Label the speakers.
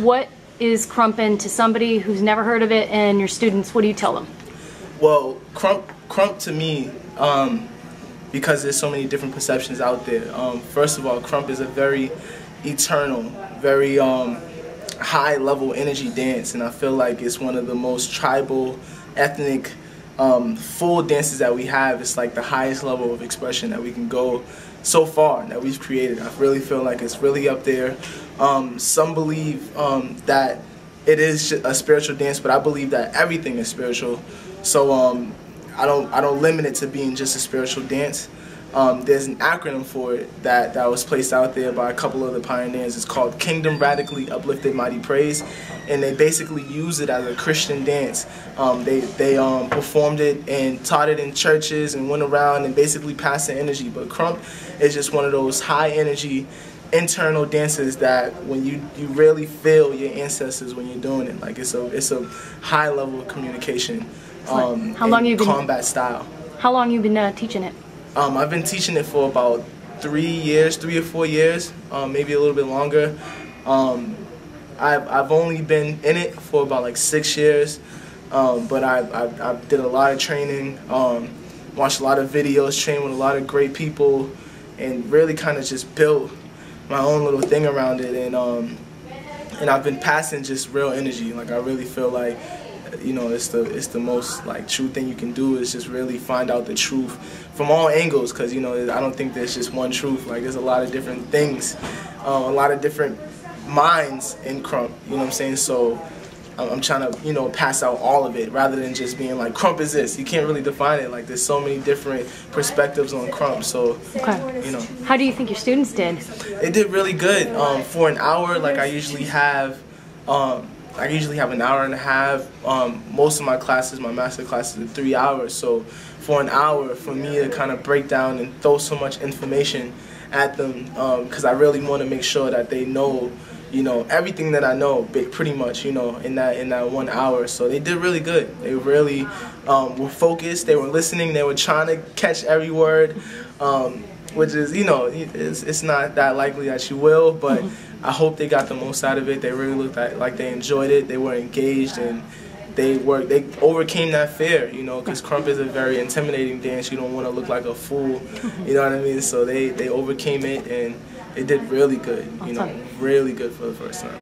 Speaker 1: what is Krumping to somebody who's never heard of it, and your students, what do you tell them?
Speaker 2: Well, Krump to me, because there's so many different perceptions out there. First of all, Krump is a very eternal, very high level energy dance, and I feel like it's one of the most tribal, ethnic, full dances that we have. It's like the highest level of expression that we can go so far that we've created. I really feel like it's really up there. Some believe that it is a spiritual dance, but I believe that everything is spiritual. So I don't limit it to being just a spiritual dance. There's an acronym for it that was placed out there by a couple of the pioneers. It's called Kingdom Radically Uplifted Mighty Praise, and they basically use it as a Christian dance. They performed it and taught it in churches and went around and basically passed the energy. But Krump is just one of those high energy internal dances that when you really feel your ancestors when you're doing it. Like it's a high level of communication.
Speaker 1: How long you been
Speaker 2: combat style? How
Speaker 1: long you been teaching it?
Speaker 2: I've been teaching it for about 3 or 4 years, maybe a little bit longer. I've only been in it for about like 6 years, but I did a lot of training, watched a lot of videos, trained with a lot of great people, and really kind of just built my own little thing around it. And I've been passing just real energy. Like I really feel like, you know, it's the most like true thing you can do is just really find out the truth from all angles, because you know I don't think there's just one truth. Like there's a lot of different things, a lot of different minds in Krump. You know what I'm saying? So I'm trying to pass out all of it rather than just being like Krump is this. You can't really define it. Like there's so many different perspectives on Krump. So
Speaker 1: how do you think your students did?
Speaker 2: They did really good. For an hour, like I usually have an hour and a half. Most of my classes, my master classes, are 3 hours. So for an hour, for me to kind of break down and throw so much information at them, because I really want to make sure that they know, everything that I know, pretty much, in that 1 hour. So they did really good. They really were focused. They were listening. They were trying to catch every word, which is, it's not that likely that you will, but I hope they got the most out of it. They really looked like they enjoyed it. They were engaged, and they overcame that fear, because Krump is a very intimidating dance. You don't want to look like a fool, you know what I mean? So they overcame it, and they did really good, really good for the first time.